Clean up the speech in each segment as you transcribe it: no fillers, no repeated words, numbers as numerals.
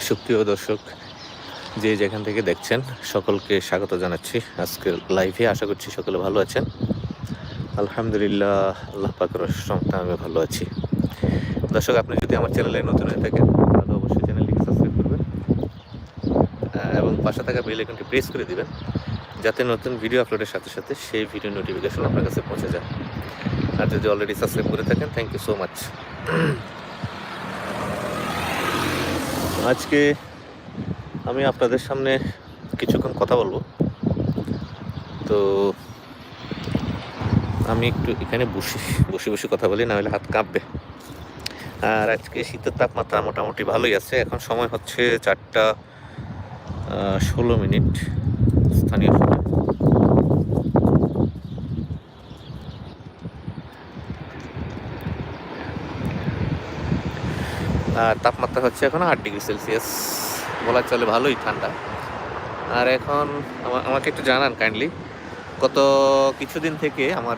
সুপ্রিয় দর্শক, যে যেখান থেকে দেখছেন সকলকে স্বাগত জানাচ্ছি আজকের লাইভে। আশা করছি সকলে ভালো আছেন। আলহামদুলিল্লাহ, আল্লাহ পাকের রহমতে আমি ভালো আছি। দর্শক, আপনি যদি আমার চ্যানেলে নতুন হয়ে থাকেন তাহলে অবশ্যই চ্যানেলটিকে সাবস্ক্রাইব করবেন এবং পাশে থাকা বেল আইকনটি প্রেস করে দিবেন, যাতে নতুন ভিডিও আপলোডের সাথে সাথে সেই ভিডিও নোটিফিকেশন আপনার কাছে পৌঁছে যায়। আর যদি অলরেডি সাবস্ক্রাইব করে থাকেন, থ্যাংক ইউ সো মাচ। আজকে আমি আপনাদের সামনে কিছুক্ষণ কথা বলবো। তো আমি একটু এখানে বসে কথা বলি, না হলে হাত কাঁপবে। আর আজকে শীতের তাপমাত্রা মোটামুটি ভালোই আছে। এখন সময় হচ্ছে 4টা 16 স্থানীয় সময়। আর তাপমাত্রা হচ্ছে এখন 8°C, বলা চলে ভালোই ঠান্ডা। আর এখন আমাকে একটু জানান কাইন্ডলি, গত কিছুদিন থেকে আমার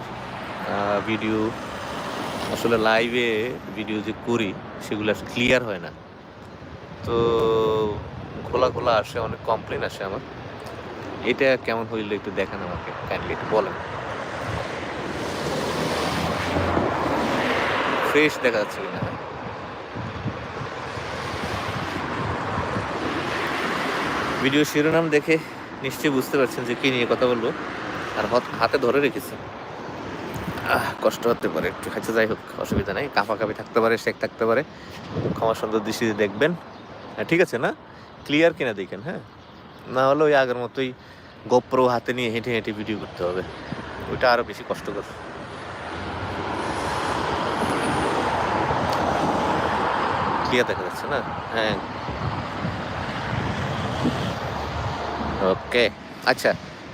ভিডিও আসলে লাইভে ভিডিও যে করি সেগুলো ক্লিয়ার হয় না। তো খোলা আসে, অনেক কমপ্লেন আসে আমার। এটা কেমন হইলে একটু দেখান আমাকে, কাইন্ডলি একটু বলেন। ফ্রেশ দেখা যাচ্ছে কিনা? ভিডিও শিরোনাম দেখে নিশ্চয়ই বুঝতে পারছেন যে কী নিয়ে কথা বলবো। আর হাতে ধরে রেখেছি, কষ্ট হতে পারে একটু, কাছে যাই হোক, অসুবিধা নেই। কাঁপি থাকতে পারে, শেক থাকতে পারে, ক্ষমা সুন্দর দৃষ্টিতে দেখবেন। হ্যাঁ, ঠিক আছে না? ক্লিয়ার কিনা দেখেন। হ্যাঁ, না হলে ওই আগের মতোই গোপ্রো হাতে নিয়ে হেঁটে ভিডিও করতে হবে, ওইটা আরও বেশি কষ্টকর। ক্লিয়ার দেখা যাচ্ছে না? হ্যাঁ, ওকে। আচ্ছা,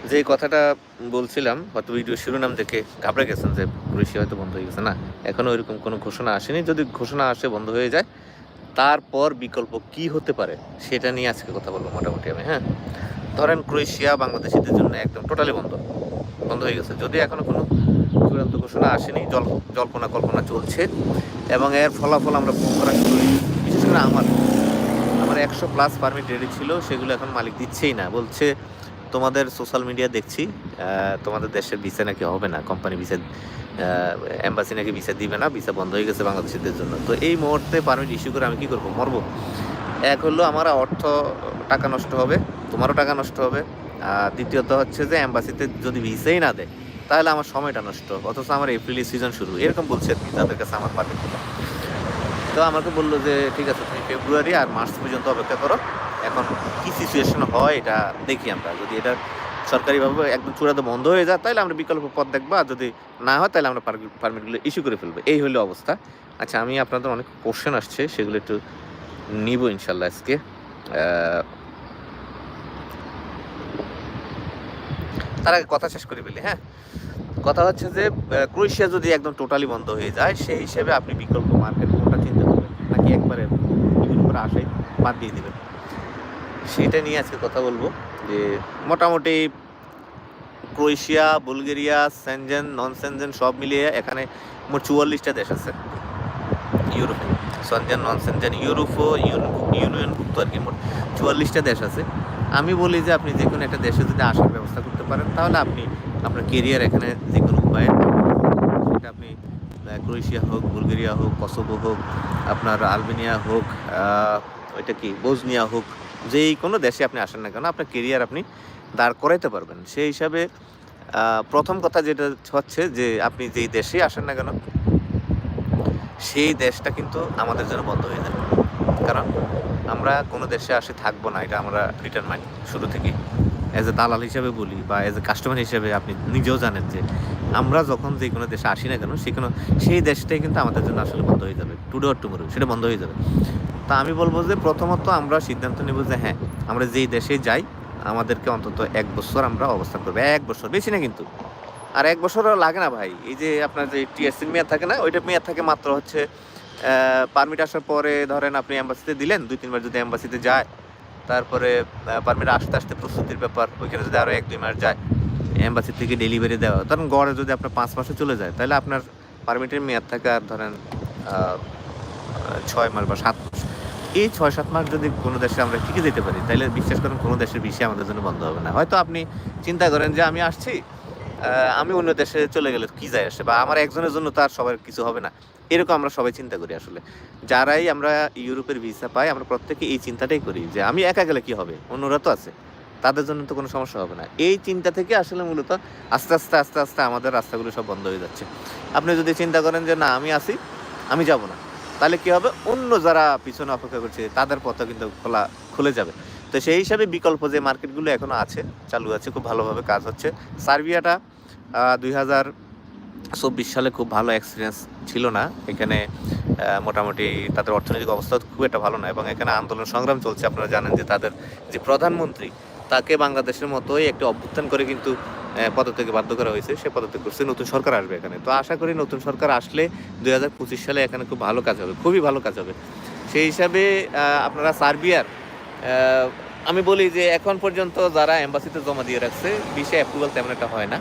যে কথাটা বলছিলাম, হয়তো ভিডিও শিরোনাম দেখে ঘাবড়ে গেছেন যে ক্রোয়েশিয়া হয়তো বন্ধ হয়ে গেছে। না, এখনও ওইরকম কোনো ঘোষণা আসেনি। যদি ঘোষণা আসে বন্ধ হয়ে যায়, তারপর বিকল্প কি হতে পারে সেটা নিয়ে আজকে কথা বলবো মোটামুটি আমি। হ্যাঁ, ধরেন ক্রোয়েশিয়া বাংলাদেশিদের জন্য একদম টোটালি বন্ধ হয়ে গেছে। যদি এখনো কোনো চূড়ান্ত ঘোষণা আসেনি, জল্পনা কল্পনা চলছে এবং এর ফলাফল আমরা ভোগ করা শুরু করি। বিশেষ করে আমার 100+ পারমিট রেডি ছিল, সেগুলো এখন মালিক দিচ্ছেই না। বলছে তোমাদের সোশ্যাল মিডিয়া দেখছি তোমাদের দেশের ভিসা নাকি হবে না, কোম্পানি ভিসা, এম্বাসি নাকি ভিসা দিবে না, ভিসা বন্ধ হয়ে গেছে বাংলাদেশিদের জন্য। তো এই মুহূর্তে পারমিট ইস্যু করে আমি কী করবো? মরবো। এক হলো আমার টাকা নষ্ট হবে, তোমারও টাকা নষ্ট হবে। আর দ্বিতীয়ত হচ্ছে যে এম্বাসিতে যদি ভিসাই না দেয় তাহলে আমার সময়টা নষ্ট, অথচ আমার এপ্রিলের সিজন শুরু, এরকম বলছে আর কি তাদের কাছে আমার পারমিট। তো আমাকে বললো যে ঠিক আছে, তুমি ফেব্রুয়ারি আর মার্চ পর্যন্ত অপেক্ষা করো, এখন কী সিচুয়েশন হয় এটা দেখি আমরা। যদি এটা সরকারিভাবে একদম চূড়ান্ত বন্ধ হয়ে যায় তাহলে আমরা বিকল্প পথ দেখবো, আর যদি না হয় তাহলে আমরা পারমিটগুলো ইস্যু করে ফেলবো। এই হলো অবস্থা। আচ্ছা, আমি আপনাদের অনেক কোশ্চেন আসছে, সেগুলো একটু নিব ইনশাল্লাহ আজকে। তার আগে কথা শেষ করে ফেলি। হ্যাঁ, কথা হচ্ছে যে ক্রোয়েশিয়া যদি একদম টোটালি বন্ধ হয়ে যায়, সেই হিসেবে আপনি বিকল্প মার্কেট কোনটা চিন্তা করবেন, নাকি একবারে এগুলোর উপরে আশাই বাদ দিয়ে দেবেন, সেটা নিয়ে আজকে কথা বলবো। যে মোটামুটি Croatia, Bulgaria, Schengen, non Schengen সব মিলিয়ে এখানে মোট 44টা দেশ আছে ইউরোপে। সেনজেন, নন সেনজেন, ইউনিয়নভুক্ত আর কি, মোট 44টা দেশ আছে। আমি বলি যে আপনি যে কোনো একটা দেশে যদি আসার ব্যবস্থা করতে পারেন, তাহলে আপনি আপনার কেরিয়ার এখানে যে কোনো উপায়ে, সেটা আপনি ক্রোয়েশিয়া হোক, বুলগেরিয়া হোক, কসোভো হোক, আপনার আলবেনিয়া হোক, ওইটা কি বোসনিয়া হোক, যেই কোনো দেশে আপনি আসেন না কেন, আপনার কেরিয়ার আপনি দাঁড় করাইতে পারবেন। সেই হিসাবে প্রথম কথা যেটা হচ্ছে যে আপনি যেই দেশেই আসেন না কেন, সেই দেশটা কিন্তু আমাদের জন্য বন্ধ হয়ে যাবে। কারণ আমরা কোনো দেশে আসে থাকবো না, এটা আমরা ডিটারমাইন শুরু থেকেই। অ্যাজ এ দালাল হিসেবে বলি বা অ্যাজ এ কাস্টমার হিসেবে আপনি নিজেও জানেন যে আমরা যখন যে কোনো দেশে আসি না কেন, সেই দেশটাই কিন্তু আমাদের জন্য আসলে বন্ধ হয়ে যাবে, টুডে অর টুমরো সেটা বন্ধ হয়ে যাবে। তা আমি বলবো যে প্রথমত আমরা সিদ্ধান্ত নেব যে হ্যাঁ, আমরা যেই দেশে যাই আমাদেরকে অন্তত 1 বছর আমরা অবস্থান করবো। 1 বছর, বেশি না কিন্তু। আর 1 বছরও লাগে না ভাই। এই যে আপনার যে টিএসসির মেয়াদ থাকে না, ওইটা মেয়াদ থাকে মাত্র হচ্ছে পারমিট আসার পরে, ধরেন আপনি অ্যাম্বাসিতে দিলেন 2-3 বার, যদি অ্যাম্বাসিতে যায়, তারপরে পারমিট আসতে প্রস্তুতির ব্যাপার, ওইখানে যদি আরও 1-2 মাস যায়, অ্যাম্বাসি থেকে ডেলিভারি দেওয়া, ধরেন গড়ে যদি আপনার 5 মাসে চলে যায়, তাহলে আপনার পারমিটের মেয়াদ থাকে আর ধরেন 6 মাস বা 7 মাস। এই 6-7 মাস যদি কোনো দেশে আমরা টিকে যেতে পারি, তাহলে বিশ্বাস করেন কোনো দেশের ভিসা আমাদের জন্য বন্ধ হবে না। হয়তো আপনি চিন্তা করেন যে আমি আসছি, আমি অন্য দেশে চলে গেলে কী যায় আসে, বা আমার একজনের জন্য তো আর সবার কিছু হবে না, এরকম আমরা সবাই চিন্তা করি। আসলে যারাই আমরা ইউরোপের ভিসা পাই, আমরা প্রত্যেকে এই চিন্তাটাই করি যে আমি একা গেলে কী হবে, অন্যরা তো আছে, তাদের জন্য তো কোনো সমস্যা হবে না। এই চিন্তা থেকে আসলে মূলত আস্তে আস্তে আস্তে আস্তে আমাদের রাস্তাগুলো সব বন্ধ হয়ে যাচ্ছে। আপনি যদি চিন্তা করেন যে না আমি আসি, আমি যাব না, তাহলে কী হবে, অন্য যারা পিছনে অপেক্ষা করছে তাদের পথও কিন্তু খুলে যাবে। তো সেই হিসাবে বিকল্প যে মার্কেটগুলো এখনও আছে, চালু আছে, খুব ভালোভাবে কাজ হচ্ছে। সার্বিয়াটা 2024 সালে খুব ভালো এক্সপিরিয়েন্স ছিল না এখানে। মোটামুটি তাদের অর্থনৈতিক অবস্থা খুব একটা ভালো না, এবং এখানে আন্দোলন সংগ্রাম চলছে। আপনারা জানেন যে তাদের যে প্রধানমন্ত্রী, তাকে বাংলাদেশের মতোই একটি অভ্যুত্থান করে কিন্তু পদত্যাগে বাধ্য করা হয়েছে। সে পদত্যাগ করছে, নতুন সরকার আসবে এখানে। তো আশা করি নতুন সরকার আসলে 2025 সালে এখানে খুব ভালো কাজ হবে, খুবই ভালো কাজ হবে। সেই হিসাবে আপনারা সার্বিয়ার, আমি বলি যে এখন পর্যন্ত যারা এম্বাসিতে জমা দিয়ে রাখছে, ভিসা অ্যাপ্রুভাল তেমন একটা হয় না।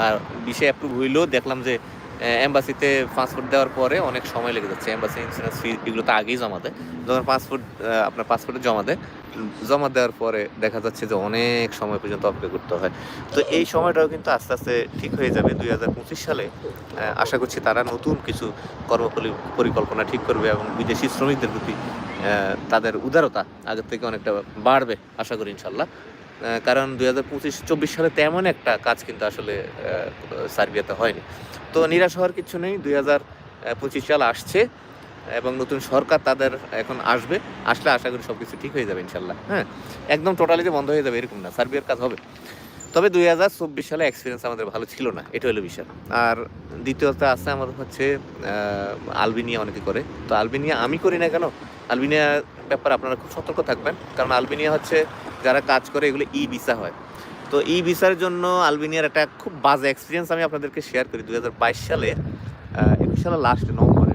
আর ভিসা অ্যাপ্রুভ হইলেও দেখলাম যে এম্বাসিতে পাসপোর্ট দেওয়ার পরে অনেক সময় লেগে যাচ্ছে। এম্বাসি ইন্স্যুরেন্স ফি এগুলো তো আগেই জমা দেয়। যখন আপনার পাসপোর্টে জমা দেওয়ার পরে দেখা যাচ্ছে যে অনেক সময় পর্যন্ত অপেক্ষা করতে হয়। তো এই সময়টাও কিন্তু আস্তে আস্তে ঠিক হয়ে যাবে 2025 সালে। আশা করছি তারা নতুন কিছু পরিকল্পনা ঠিক করবে, এবং বিদেশি শ্রমিকদের প্রতি তাদের উদারতা আগের থেকে অনেকটা বাড়বে আশা করি ইনশাল্লাহ। কারণ 2025-24 সালে তেমন একটা কাজ কিন্তু আসলে সার্বিয়াতে হয়নি। তো নিরাশ হওয়ার কিছু নেই। 2025 সাল আসছে এবং নতুন সরকার তাদের এখন আসবে। আসলে আশা করি সব কিছু ঠিক হয়ে যাবে ইনশাল্লাহ। হ্যাঁ, একদম টোটালি যে বন্ধ হয়ে যাবে এরকম না, সার্বিয়ার কাজ হবে। তবে 2024 সালে এক্সপিরিয়েন্স আমাদের ভালো ছিল না, এটা হলো বিষয়। আর দ্বিতীয়ত আছে আমাদের হচ্ছে আলবেনিয়া অনেকে করে। তো আলবেনিয়া আমি করি না কেন, আলবেনিয়ার ব্যাপারে আপনারা খুব সতর্ক থাকবেন। কারণ আলবেনিয়া হচ্ছে যারা কাজ করে এগুলো ই ভিসা হয়। তো ই ভিসার জন্য আলবেনিয়ার একটা খুব বাজে এক্সপিরিয়েন্স আমি আপনাদেরকে শেয়ার করি। 2022 সালে 21 সালের লাস্টে নভেম্বরে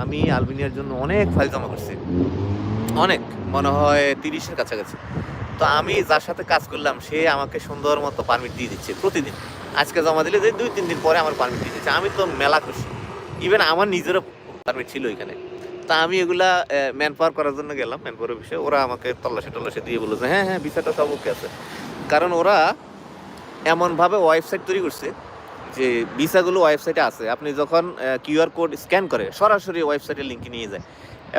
আমি আলবেনিয়ার জন্য অনেক ফাইল জমা করছি, অনেক, মনে হয় 30-এর কাছাকাছি। তো আমি যার সাথে কাজ করলাম সে আমাকে সুন্দর মতো পারমিট দিয়ে দিচ্ছে প্রতিদিন। আজকে জমা দিলে যে 2-3 দিন পরে আমার পারমিট দিয়ে দিচ্ছে। আমি তো মেলা খুশি, ইভেন আমার নিজেরও পারমিট ছিল এখানে। তা আমি এগুলা ম্যান পাওয়ার করার জন্য গেলাম, ম্যান পাওয়ার অফিসে। ওরা আমাকে তল্লাশি দিয়ে বললো যে হ্যাঁ ভিসাটা সব ওকে আছে। কারণ ওরা এমনভাবে ওয়েবসাইট তৈরি করছে যে ভিসাগুলো ওয়েবসাইটে আছে, আপনি যখন কিউআর কোড স্ক্যান করে সরাসরি ওয়েবসাইটের লিঙ্কে নিয়ে যায়।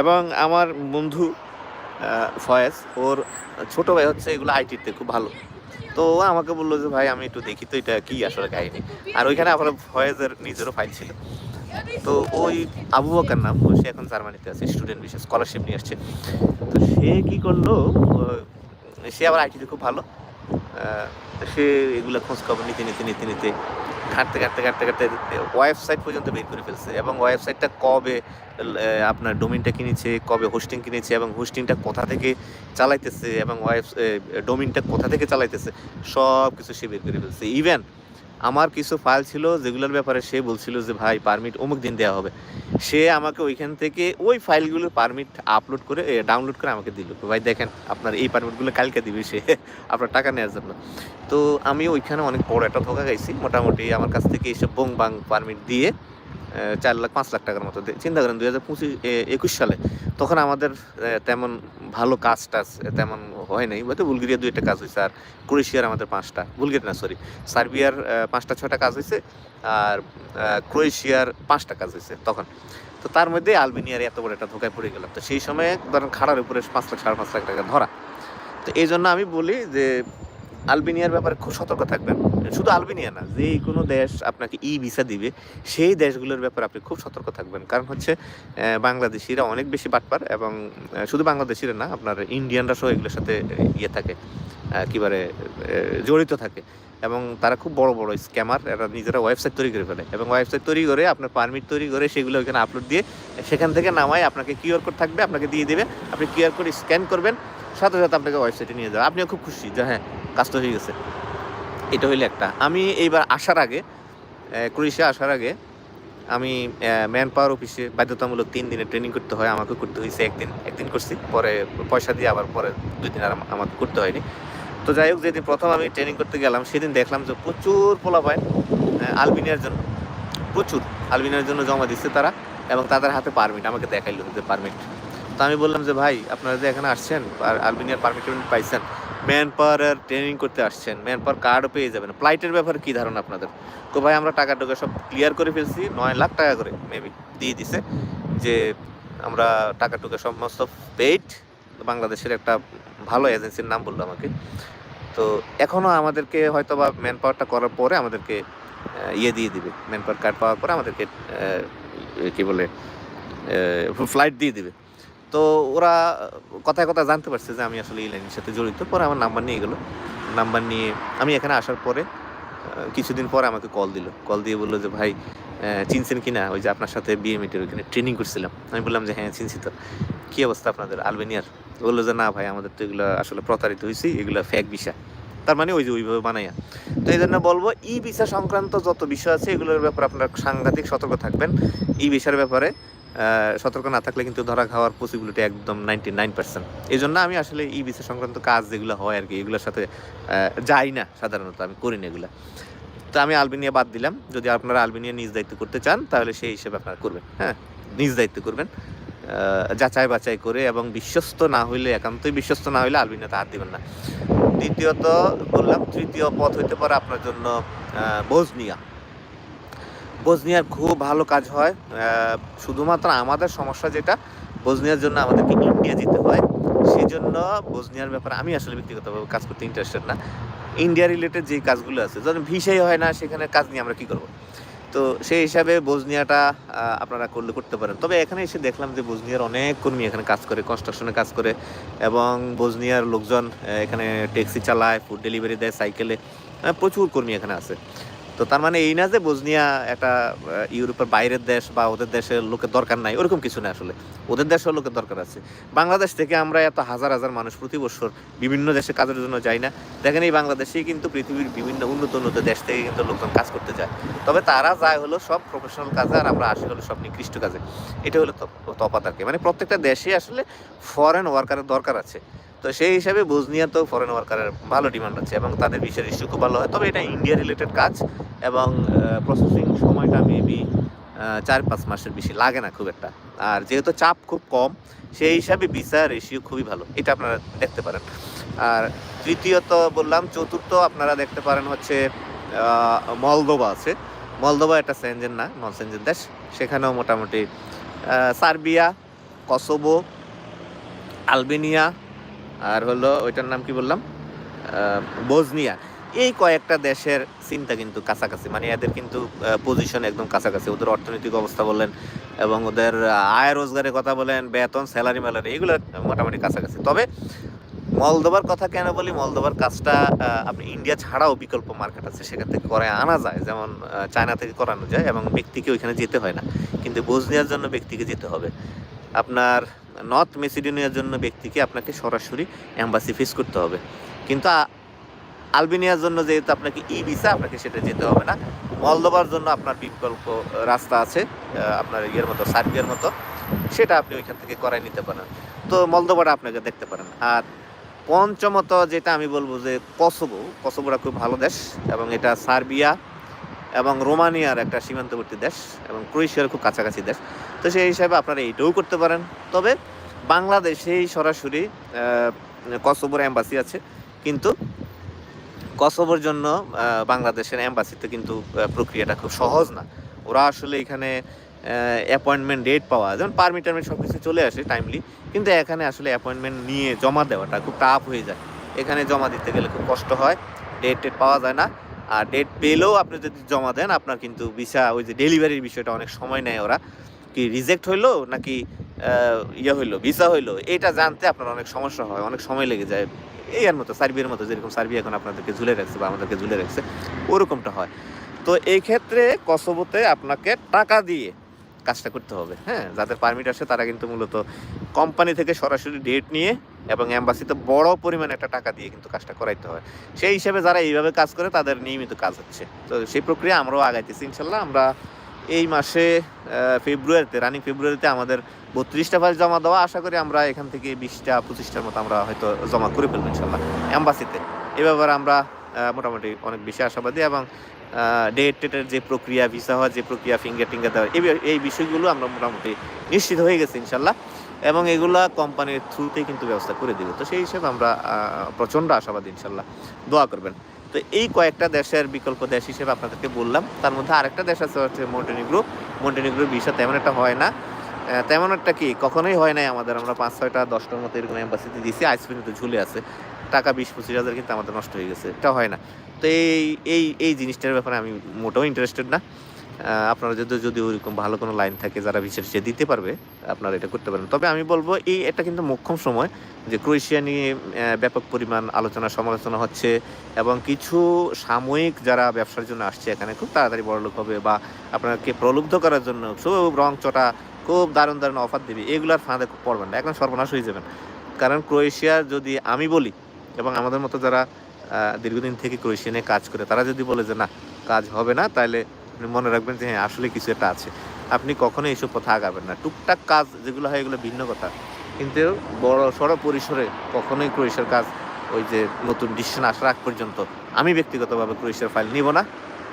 এবং আমার বন্ধু ফয়েজ, ওর ছোটো ভাই হচ্ছে এগুলো আইটিতে খুব ভালো। তো ও আমাকে বললো যে ভাই আমি একটু দেখি তো এটা কি আসলে কাহিনি। আর ওইখানে আমার ফয়েজের নিজেরও ফাইল ছিল। তো ওই আবু বকর নাম, সে এখন জার্মানিতে আছে, স্টুডেন্ট বিষয় স্কলারশিপ নিয়ে আসছে। তো সে কি করলো, সে আবার আইটিতে খুব ভালো। সে এগুলো খোঁজ খবর নিতে ঘাঁটতে ওয়েবসাইট পর্যন্ত বের করে ফেলছে। এবং ওয়েবসাইটটা কবে আপনার ডোমিনটা কিনেছে, কবে হোস্টিং কিনেছে, এবং হোস্টিংটা কোথা থেকে চালাইতেছে, এবং ডোমিনটা কোথা থেকে চালাইতেছে, সব কিছু সে বের করে ফেলছে। ইভেন আমার কিছু ফাইল ছিল যেগুলোর ব্যাপারে সে বলছিল যে ভাই পারমিট অমুক দিন দেওয়া হবে, সে আমাকে ওইখান থেকে ওই ফাইলগুলোর পারমিট ডাউনলোড করে আমাকে দিল। ভাই দেখেন আপনার এই পারমিটগুলো কালকে দিবে সে আপনার টাকা নেওয়ার জন্য। তো আমি ওইখানে অনেক বড় একটা ধোকা খাইছি। মোটামুটি আমার কাছ থেকে এইসব বাং পারমিট দিয়ে 4-5 লাখ টাকার মতো। চিন্তা করেন 2021 সালে তখন আমাদের তেমন ভালো কাজ টাজ তেমন হয় নাই। হয়তো বুলগেরিয়া 2-1টা কাজ হয়েছে, আর ক্রোয়েশিয়ার আমাদের 5টা, সার্বিয়ার 5-6টা কাজ হয়েছে, আর ক্রোয়েশিয়ার 5টা কাজ হয়েছে তখন। তো তার মধ্যে আলবেনিয়ার এত বড় একটা ধোকায় পড়ে গেলাম। তো সেই সময় ধরেন খাড়ার উপরে 5-5.5 লাখ টাকা ধরা। তো এই জন্য আমি বলি যে আলবেনিয়ার ব্যাপারে খুব সতর্ক থাকবেন। শুধু আলবেনিয়া না, যে কোনো দেশ আপনাকে ই ভিসা দিবে সেই দেশগুলোর ব্যাপারে আপনি খুব সতর্ক থাকবেন। কারণ হচ্ছে বাংলাদেশিরা অনেক বেশি বাটপার, এবং শুধু বাংলাদেশিরা না, আপনার ইন্ডিয়ানরা সহ এগুলোর সাথে থাকে, জড়িত থাকে। এবং তারা খুব বড় বড় স্ক্যামার, এরা নিজেরা ওয়েবসাইট তৈরি করে ফেলে, এবং ওয়েবসাইট তৈরি করে আপনার পারমিট তৈরি করে সেগুলো ওইখানে আপলোড দিয়ে সেখান থেকে নামায় আপনাকে কিউআর কোড থাকবে, আপনাকে দিয়ে দেবে। আপনি কিউআর কোড স্ক্যান করবেন, সাথে সাথে আপনাকে ওয়েবসাইটে নিয়ে যাবে। আপনিও খুব খুশি যে হ্যাঁ কাজটা হয়ে গেছে। এটা হইলে একটা। আমি এইবার ক্রোয়েশিয়া আসার আগে আমি ম্যান পাওয়ার অফিসে বাধ্যতামূলক 3 দিনের ট্রেনিং করতে হয়। আমাকে করতে হয়েছে একদিন করছি, পরে পয়সা দিয়ে আবার পরে 2 দিন আর আমাকে করতে হয়নি। তো যাই হোক, যেদিন প্রথম আমি ট্রেনিং করতে গেলাম সেদিন দেখলাম যে প্রচুর পোলাপাইন আলবেনিয়ার জন্য জমা দিচ্ছে তারা, এবং তাদের হাতে পারমিট আমাকে দেখাইলো যে পারমিট। তো আমি বললাম যে ভাই আপনারা যে এখানে আসছেন আর আলবেনিয়ার পারমিট পাইছেন, ম্যান পাওয়ার ট্রেনিং করতে আসছেন, ম্যান পাওয়ার কার্ডও পেয়ে যাবেন, ফ্লাইটের ব্যাপারে কী ধারণা আপনাদের? তো ভাই আমরা টাকা টুকা সব ক্লিয়ার করে ফেলছি, 9 লাখ টাকা করে মেবি দিয়ে দিছে, যে আমরা টাকা টুকা সমস্ত পেইড। বাংলাদেশের একটা ভালো এজেন্সির নাম বললো আমাকে। তো এখনও আমাদেরকে হয়তো বা ম্যান পাওয়ারটা করার পরে আমাদেরকে ইয়ে দিয়ে দিবে, ম্যান পাওয়ার কার্ড পাওয়ার পরে আমাদেরকে কী বলে ফ্লাইট দিয়ে দিবে। তো ওরা কথায় কথা জানতে পারছে যে আমি আসলে এই লাইনের সাথে জড়িত। পরে আমার নাম্বার নিয়ে গেলো, নাম্বার নিয়ে আমি এখানে আসার পরে কিছুদিন পরে আমাকে কল দিয়ে বললো যে ভাই চিনছেন কি না, ওই যে আপনার সাথে বিএমইটির ওইখানে ট্রেনিং করছিলাম। আমি বললাম যে হ্যাঁ চিনছি তো, কী অবস্থা আপনাদের আলবেনিয়ার? বললো যে না ভাই আমাদের তো এগুলো আসলে প্রতারিত হয়েছি, এগুলো ফেক ভিসা। তার মানে ওই যে ওইভাবে বানাইয়া। তো এই জন্য বলবো ই ভিসা সংক্রান্ত যত বিষয় আছে এগুলোর ব্যাপারে আপনারা সাংঘাতিক সতর্ক থাকবেন। ই ভিসার ব্যাপারে সতর্ক না থাকলে কিন্তু ধরা খাওয়ার পসিবিলিটি একদম 99%। এই জন্য আমি আসলে ই ভিসা সংক্রান্ত কাজ যেগুলো হয় আর কি এগুলোর সাথে যাই না, সাধারণত আমি করি না এগুলো। তো আমি আলবেনিয়া বাদ দিলাম। যদি আপনারা আলবেনিয়া নিজ দায়িত্ব করতে চান তাহলে সেই হিসেবে আপনারা করবেন, হ্যাঁ নিজ দায়িত্ব করবেন, যাচাই বাছাই করে, এবং বিশ্বস্ত না হইলে, একান্তই বিশ্বস্ত না হইলে আলবেনিয়াতে হাত দিবেন না। দ্বিতীয়ত বললাম, তৃতীয় পথ হইতে পারে আপনার জন্য বজনিয়ার খুব ভালো কাজ হয়। শুধুমাত্র আমাদের সমস্যা যেটা, বজনিয়ার জন্য আমাদেরকে ইন্ডিয়া যেতে হয়। সেই জন্য বজনিয়ার ব্যাপারে আমি আসলে ব্যক্তিগতভাবে কাজ করতে ইন্টারেস্টেড না। ইন্ডিয়া রিলেটেড যে কাজগুলো আছে, যখন ভিসাই হয় না সেখানে কাজ নিয়ে আমরা কী করব? তো সেই হিসাবে বজনিয়াটা আপনারা করতে পারেন। তবে এখানে এসে দেখলাম যে বজনিয়ার অনেক কর্মী এখানে কাজ করে, কনস্ট্রাকশনে কাজ করে, এবং বজনিয়ার লোকজন এখানে ট্যাক্সি চালায়, ফুড ডেলিভারি দেয় সাইকেলে, প্রচুর কর্মী এখানে আছে। তো তার মানে এই না যে বজনিয়া একটা ইউরোপের বাইরের দেশ বা ওদের দেশের লোকের দরকার নাই, ওরকম কিছু না। আসলে ওদের দেশের লোকের দরকার আছে। বাংলাদেশ থেকে আমরা এত হাজার হাজার মানুষ প্রতি বছর বিভিন্ন দেশে কাজের জন্য যাই না? দেখেন এই বাংলাদেশেই কিন্তু পৃথিবীর বিভিন্ন উন্নত দেশ থেকে কিন্তু লোকজন কাজ করতে যায়। তবে তারা যায় হলো সব প্রফেশনাল কাজে, আর আমরা আসি হলো সব নিকৃষ্ট কাজে। এটা হলো তফাৎ আর কি। মানে প্রত্যেকটা দেশে আসলে ফরেন ওয়ার্কারের দরকার আছে। তো সেই হিসাবে বজনিয়া তো ফরেন ওয়ার্কারের ভালো ডিমান্ড আছে, এবং তাদের বিষয়ের ইস্যু খুব ভালো হয়। তবে এটা ইন্ডিয়া রিলেটেড কাজ, এবং প্রসেসিং সময়টা মেবি 4-5 মাসের বেশি লাগে না খুব একটা। আর যেহেতু চাপ খুব কম, সেই হিসাবে ভিসা রেশিও খুবই ভালো, এটা আপনারা দেখতে পারেন। আর তৃতীয়ত বললাম, চতুর্থ আপনারা দেখতে পারেন হচ্ছে মলদোভা আছে। মলদোভা একটা সেনজেন না, নন সেনজেন দেশ। সেখানেও মোটামুটি সার্বিয়া, কসোভো, আলবেনিয়া, আর হলো ওইটার নাম কি বললাম, বজনিয়া, এই কয়েকটা দেশের চিন্তা কিন্তু কাছাকাছি। মানে এদের কিন্তু পজিশন একদম কাছাকাছি। ওদের অর্থনৈতিক অবস্থা বলেন, এবং ওদের আয় রোজগারের কথা বলেন, বেতন, স্যালারি ম্যালারি, এগুলো মোটামুটি কাছাকাছি। তবে মলদোভার কথা কেন বলি, মলদোভার কাজটা আপনি ইন্ডিয়া ছাড়াও বিকল্প মার্কেট আছে, সেখান থেকে করে আনা যায়, যেমন চায়না থেকে করানো যায়, এবং ব্যক্তিকে ওইখানে যেতে হয় না। কিন্তু বজনিয়ার জন্য ব্যক্তিকে যেতে হবে। আপনার নর্থ মেসিডোনিয়ার জন্য ব্যক্তিকে আপনাকে সরাসরি অ্যাম্বাসি ফেস করতে হবে। কিন্তু আলবেনিয়ার জন্য যেহেতু আপনাকে ই ভিসা, আপনাকে সেটা যেতে হবে না। মলদোভার জন্য আপনার বিকল্প রাস্তা আছে, আপনার ইয়ের মতো, সার্বিয়ার মতো, সেটা আপনি ওইখান থেকে করাই নিতে পারেন। তো মলদোভাটা আপনাকে দেখতে পারেন। আর পঞ্চমত যেটা আমি বলবো যে কসোভোটা খুব ভালো দেশ, এবং এটা সার্বিয়া এবং রোমানিয়ার একটা সীমান্তবর্তী দেশ, এবং ক্রোয়েশিয়ার খুব কাছাকাছি দেশ। তো সেই হিসাবে আপনারা এইটাও করতে পারেন। তবে বাংলাদেশেই সরাসরি কসোভোর অ্যাম্বাসি আছে, কিন্তু কসোভোর জন্য বাংলাদেশের অ্যাম্বাসিতে কিন্তু প্রক্রিয়াটা খুব সহজ না। ওরা আসলে এখানে অ্যাপয়েন্টমেন্ট ডেট পাওয়া, যেমন পারমিট সব কিছু চলে আসে টাইমলি, কিন্তু এখানে আসলে অ্যাপয়েন্টমেন্ট নিয়ে জমা দেওয়াটা খুব টাফ হয়ে যায়। এখানে জমা দিতে গেলে খুব কষ্ট হয়, ডেট পাওয়া যায় না। আর ডেট পেলেও আপনি যদি জমা দেন, আপনার কিন্তু ভিসা, ওই যে ডেলিভারির বিষয়টা অনেক সময় নেয়। ওরা কি রিজেক্ট হইলো নাকি হইলো, ভিসা হইলো, এটা জানতে আপনার অনেক সমস্যা হয়, অনেক সময় লেগে যায়। এই আর মতো সার্বিয়ার মতো, যেরকম সার্বিয়া এখন আপনাদেরকে ঝুলে রাখছে বা আমাদেরকে ঝুলে রাখছে, ওরকমটা হয়। তো এই ক্ষেত্রে কসোভোতে আপনাকে টাকা দিয়ে কাজটা করতে হবে। হ্যাঁ, যাদের পারমিট আসে তারা কিন্তু মূলত কোম্পানি থেকে সরাসরি ডেট নিয়ে, এবং অ্যাম্বাসিতে বড় পরিমাণে একটা টাকা দিয়ে কিন্তু কাজটা করাইতে হয়। সেই হিসাবে যারা এইভাবে কাজ করে তাদের নিয়মিত কাজ হচ্ছে। তো সেই প্রক্রিয়া আমরাও আগাইতেছি ইনশাল্লাহ। আমরা এই মাসে রানিং ফেব্রুয়ারিতে আমাদের 32টা ফাইল জমা দেওয়া, আশা করি আমরা এখান থেকে 20-25টার মতো আমরা হয়তো জমা করে ফেলবো ইনশাল্লাহ অ্যাম্বাসিতে। এ ব্যাপারে আমরা মোটামুটি অনেক বেশি আশাবাদী, এবং ডেটের যে প্রক্রিয়া, ভিসা হওয়ার যে প্রক্রিয়া, ফিঙ্গার দেওয়া, এই বিষয়গুলো আমরা মোটামুটি নিশ্চিত হয়ে গেছি ইনশাল্লাহ। এবং এগুলা কোম্পানির থ্রুতেই কিন্তু ব্যবস্থা করে দেবে। তো সেই হিসেবে আমরা প্রচণ্ড আশাবাদী, ইনশাল্লাহ, দোয়া করবেন। তো এই কয়েকটা দেশের বিকল্প দেশ হিসেবে আপনাদেরকে বললাম। তার মধ্যে আরেকটা দেশ আছে হচ্ছে মন্টেনিগ্রো। মন্টেনিগ্রোর ভিসা তেমন একটা হয় না, তেমন একটা কি কখনোই হয় নাই আমাদের। আমরা 5-6টা 10টার মতো এরকম এম্বাসিতে দিয়েছি, আইস পর্যন্ত ঝুলে আছে, টাকা 20-25 হাজার কিন্তু আমাদের নষ্ট হয়ে গেছে, এটা হয় না। তো এই এই এই জিনিসটার ব্যাপারে আমি মোটেও ইন্টারেস্টেড না। আপনারা যদি ওইরকম ভালো কোনো লাইন থাকে যারা ভিসা টিসা দিতে পারবে, আপনারা এটা করতে পারেন। তবে আমি বলবো এটা কিন্তু মোক্ষম সময় যে ক্রোয়েশিয়া নিয়ে ব্যাপক পরিমাণ আলোচনা সমালোচনা হচ্ছে, এবং কিছু সাময়িক যারা ব্যবসার জন্য আসছে এখানে খুব তাড়াতাড়ি বড়লোক হবে বা আপনাকে প্রলুব্ধ করার জন্য খুব রং চটা খুব দারুণ দারুণ অফার দেবে, এগুলোর ফাঁদে পড়বেন না, এখন সর্বনাশ হয়ে যাবেন। কারণ ক্রোয়েশিয়া যদি আমি বলি, এবং আমাদের মতো যারা দীর্ঘদিন থেকে ক্রোয়েশিয়া নিয়ে কাজ করে তারা যদি বলে যে না কাজ হবে না, তাহলে আপনি মনে রাখবেন যে হ্যাঁ আসলে কিছু একটা আছে। আপনি কখনোই এইসব কথা আগাবেন না। টুকটাক কাজ যেগুলো হয় এগুলো ভিন্ন কথা, কিন্তু বড় সড়ো পরিসরে কখনোই ক্রোয়েশিয়ার কাজ ওই যে নতুন ডিসিশন আসার আগ পর্যন্ত আমি ব্যক্তিগতভাবে ক্রোয়েশিয়ার ফাইল নিব না।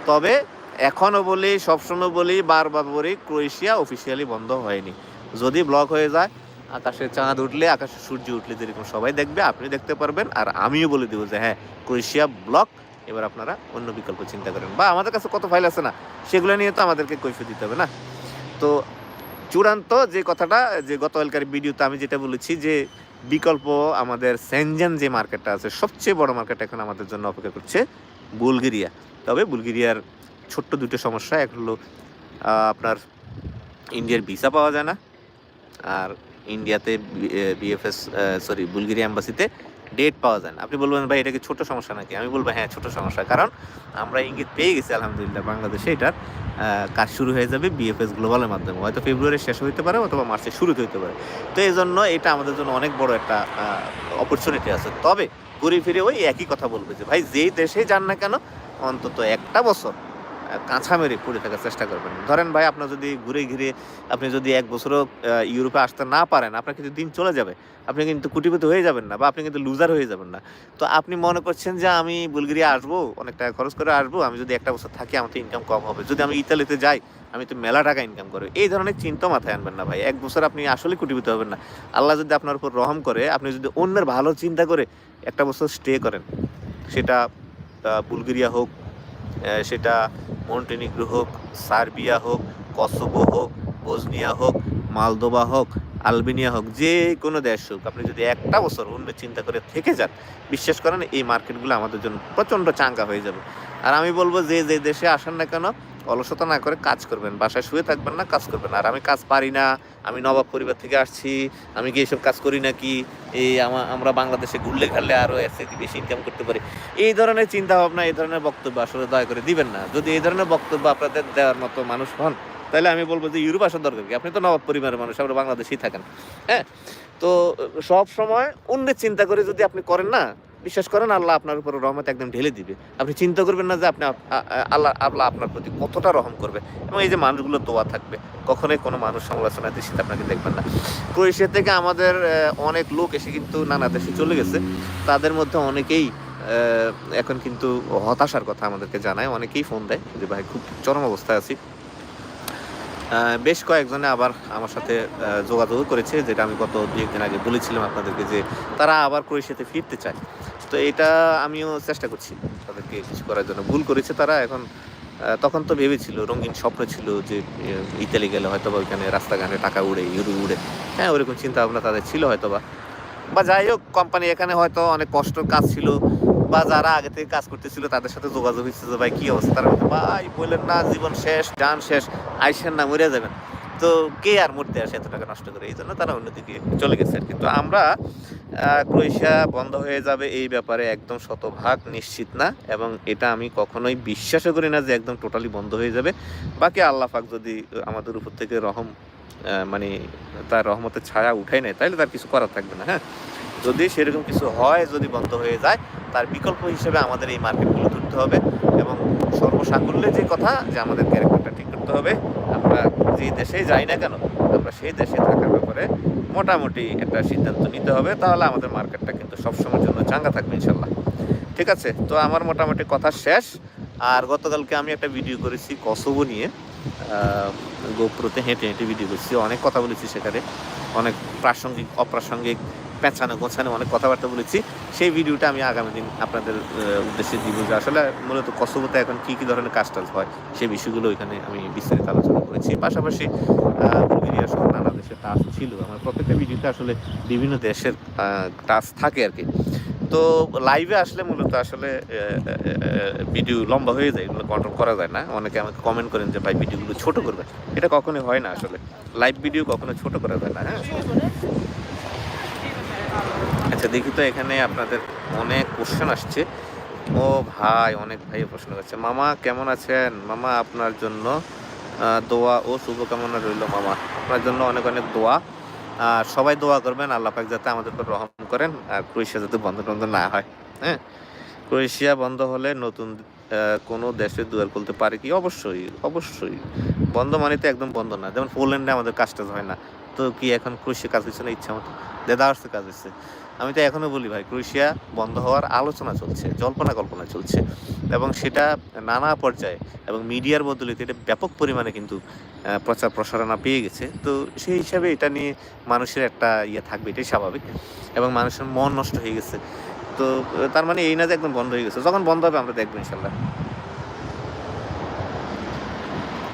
তবে এখনও বলি, সবসময় বলি, বারবার বলি, ক্রোয়েশিয়া অফিসিয়ালি বন্ধ হয়নি। যদি ব্লক হয়ে যায়, আকাশে চাঁদ উঠলে, আকাশে সূর্য উঠলে যেরকম সবাই দেখবে, আপনি দেখতে পারবেন, আর আমিও বলে দেবো যে হ্যাঁ ক্রোয়েশিয়া ব্লক, এবার আপনারা অন্য বিকল্প চিন্তা করেন। বা আমাদের কাছে কত ফাইল আছে না, সেগুলো নিয়ে তো আমাদেরকে কৈফিয়ত দিতে হবে না। তো চূড়ান্ত যে কথাটা, যে গতকালকার ভিডিওতে আমি যেটা বলেছি যে বিকল্প আমাদের সেনজেন যে মার্কেটটা আছে, সবচেয়ে বড় মার্কেট এখন আমাদের জন্য অপেক্ষা করছে বুলগেরিয়া। তবে বুলগেরিয়ার ছোট্ট দুটো সমস্যা, এক হলো আপনার ইন্ডিয়ার ভিসা পাওয়া যায় না, আর ইন্ডিয়াতে বুলগেরিয়া এম্বাসিতে ডেট পাওয়া যায় না। আপনি বলবেন ভাই এটা কি ছোটো সমস্যা নাকি? আমি বলবো হ্যাঁ ছোটো সমস্যা, কারণ আমরা ইঙ্গিত পেয়ে গেছি আলহামদুলিল্লাহ বাংলাদেশে এটার কাজ শুরু হয়ে যাবে বিএফএস গ্লোবালের মাধ্যমে, হয়তো ফেব্রুয়ারির শেষ হইতে পারে অথবা মার্চের শুরুতে হইতে পারে। তো এই জন্য এটা আমাদের জন্য অনেক বড় একটা অপরচুনিটি আছে। তবে ঘুরে ফিরে ওই একই কথা বলবে যে ভাই যেই দেশেই যান না কেন অন্তত একটা বছর কাঁচা মেরে পড়ে থাকার চেষ্টা করবেন। ধরেন ভাই আপনার যদি ঘুরে ঘিরে আপনি যদি 1 বছরও ইউরোপে আসতে না পারেন, আপনার কিন্তু দিন চলে যাবে, আপনি কিন্তু কোটিপতি হয়ে যাবেন না, বা আপনি কিন্তু লুজার হয়ে যাবেন না। তো আপনি মনে করছেন যে আমি বুলগেরিয়া আসবো, অনেক টাকা খরচ করে আসবো, আমি যদি একটা বছর থাকি আমার তো ইনকাম কম হবে, যদি আমি ইতালিতে যাই আমি তো মেলা টাকা ইনকাম করবো, এই ধরনের চিন্তা মাথায় আনবেন না ভাই। 1 বছর আপনি আসলে কোটিপতি হবেন না। আল্লাহ যদি আপনার উপর রহম করে, আপনি যদি অন্যের ভালো চিন্তা করে একটা বছর স্টে করেন, সেটা বুলগেরিয়া হোক, সেটা মন্টেনিগ্রো হোক, সার্বিয়া হোক, কসোভো হোক, বোসনিয়া হোক, মালদোভা হোক, আলবেনিয়া হোক, যে কোনো দেশ হোক, আপনি যদি একটা বছর অন্য চিন্তা করে থেকে যান, বিশ্বাস করেন এই মার্কেটগুলো আমাদের জন্য প্রচণ্ড চাঙ্গা হয়ে যাবে। আর আমি বলবো যে যে দেশে আসেন না কেন অলসতা না করে কাজ করবেন, বাসায় শুয়ে থাকবেন না, কাজ করবেন। আর আমি কাজ পারি না, আমি নবাব পরিবার থেকে আসছি, আমি কি এসব কাজ করি নাকি, এই আমরা বাংলাদেশে ঘুরলে ঘাড়লে আরও এর থেকে বেশি ইনকাম করতে পারি, এই ধরনের চিন্তা ভাবনা, এই ধরনের বক্তব্য আসলে দয়া করে দিবেন না। যদি এই ধরনের বক্তব্য আপনাদের দেওয়ার মতো মানুষ হন, তাহলে আমি বলবো যে ইউরোপ আসার দরকার কি, আপনি তো নবাব পরিবারের মানুষ, আমরা বাংলাদেশেই থাকেন। হ্যাঁ, তো সব সময় অন্যের চিন্তা করে যদি আপনি করেন না, বিশ্বাস করেন আল্লাহ আপনার উপর রহমত একদম ঢেলে দিবে। আপনি চিন্তা করবেন না যে আপনি আল্লাহ আপনার প্রতি কতটা রহম করবে, এবং এই যে মানুষগুলো দোয়া থাকবে, কখনোই কোনো মানুষ সমালোচনা দৃষ্টিতে আপনাকে দেখবেন না। ক্রোয়েশিয়া থেকে আমাদের অনেক লোক এসে কিন্তু নানা দেশে চলে গেছে, তাদের মধ্যে অনেকেই এখন কিন্তু হতাশার কথা আমাদেরকে জানায়, অনেকেই ফোন দেয় যে ভাই খুব চরম অবস্থায় আছি। বেশ কয়েকজনে আবার আমার সাথে যোগাযোগ করেছে, যেটা আমি গত 2-1 দিন আগে বলেছিলাম আপনাদেরকে, যে তারা আবার ক্রোয়েশিয়াতে ফিরতে চায়। তো এটা আমিও চেষ্টা করছি তাদেরকে কিছু করার জন্য। ভুল করেছে তারা, এখন তখন তো ভেবেছিল, রঙিন স্বপ্ন ছিল যে ইতালি গেলে হয়তো বা ওইখানে রাস্তাঘাটে টাকা উড়ে, ইউরো উড়ে, হ্যাঁ ওরকম চিন্তা ভাবনা তাদের ছিল হয়তো বা যাই হোক, কোম্পানি এখানে হয়তো অনেক কষ্টের কাজ ছিল, বা যারা আগে থেকে কাজ করতেছিল তাদের সাথে যোগাযোগ হচ্ছে যে ভাই কী অবস্থা, তারা ভাই বললেন না জীবন শেষ, ডান শেষ, আইসেন না মরে যাবেন, তো কে আর মরতে আসে এত টাকা নষ্ট করে, এই জন্য তারা অন্যদিকে চলে গেছে আর কি। তো আমরা ক্রোয়েশিয়া বন্ধ হয়ে যাবে এই ব্যাপারে একদম শতভাগ নিশ্চিত না, এবং এটা আমি কখনোই বিশ্বাসও করি না যে একদম টোটালি বন্ধ হয়ে যাবে। বাকি আল্লাহ পাক যদি আমাদের উপর থেকে মানে তার রহমতের ছায়া উঠাই নেয়, তাহলে তার কিছু করার থাকবে না। হ্যাঁ, যদি সেরকম কিছু হয়, যদি বন্ধ হয়ে যায়, তার বিকল্প হিসেবে আমাদের এই মার্কেটগুলো ধরতে হবে, এবং সর্বসাকুল্যে যে কথা যে আমাদের ক্যারেক্টারটা ঠিক করতে হবে। আমরা যে দেশেই যাই না কেন, আমরা সেই দেশে থাকার ব্যাপারে মোটামুটি একটা সিদ্ধান্ত নিতে হবে, তাহলে আমাদের মার্কেটটা কিন্তু সবসময়ের জন্য চাঙ্গা থাকবে ইনশাল্লাহ। ঠিক আছে, তো আমার মোটামুটি কথা শেষ। আর গতকালকে আমি একটা ভিডিও করেছি কসোভো নিয়ে, গোপ্রোতে হেঁটে হেঁটে ভিডিও করছি, অনেক কথা বলেছি সেখানে, অনেক প্রাসঙ্গিক অপ্রাসঙ্গিক পেঁচানো গোছানো অনেক কথাবার্তা বলেছি। সেই ভিডিওটা আমি আগামী দিন আপনাদের উদ্দেশ্যে দিব, যে আসলে মূলত কসোভোতে এখন কী কী ধরনের কাজ টাজ হয় সেই বিষয়গুলো এখানে আমি বিস্তারিত আলোচনা করেছি। পাশাপাশি বুলগেরিয়া সহ নানা দেশের টাস্ক ছিল, আমার প্রত্যেকটা ভিডিওতে আসলে বিভিন্ন দেশের টাস্ক থাকে আর কি। তো লাইভে আসলে মূলত আসলে ভিডিও লম্বা হয়ে যায়, এগুলো কন্ট্রোল করা যায় না। অনেকে আমাকে কমেন্ট করেন যে ভাই ভিডিওগুলো ছোট করবে, এটা কখনোই হয় না। আসলে লাইভ ভিডিও কখনো ছোট করা যায় না। হ্যাঁ, আচ্ছা দেখি তো, এখানে আপনাদের অনেক কোশ্চেন আসছে। ও ভাই, অনেক ভাই প্রশ্ন করছে, মামা কেমন আছেন? মামা আপনার জন্য দোয়া ও শুভকামনা রইল। মামা আপনার জন্য অনেক অনেক দোয়া। সবাই দোয়া করবেন আল্লাহ পাক যাতে আমাদের উপর রহম করেন, আর ক্রোয়েশিয়া যাতে বন্ধ টন্ধ না হয়। হ্যাঁ, ক্রোয়েশিয়া বন্ধ হলে নতুন কোনো দেশে দুয়ার খুলতে পারে কি? অবশ্যই অবশ্যই। বন্ধ মানে তো একদম বন্ধ না, যেমন পোল্যান্ডে আমাদের কাজ টাজ হয় না, তো কি এখন ক্রোয়েশিয়া কাজ হচ্ছে না? ইচ্ছা মতো দেদারসে কাজ হচ্ছে। আমি তো এখনো বলি ভাই, ক্রোয়েশিয়া বন্ধ হওয়ার আলোচনা চলছে, জল্পনা কল্পনা চলছে, এবং সেটা নানা পর্যায়ে এবং মিডিয়ার বদলিতে এটা ব্যাপক পরিমাণে কিন্তু প্রচার প্রসারণা পেয়ে গেছে। তো সেই হিসাবে এটা নিয়ে মানুষের একটা ইয়ে থাকবে, এটাই স্বাভাবিক, এবং মানুষের মন নষ্ট হয়ে গেছে। তো তার মানে এই না যে একদম বন্ধ হয়ে গেছে, যখন বন্ধ হবে আমরা দেখবো ইনশাল্লাহ।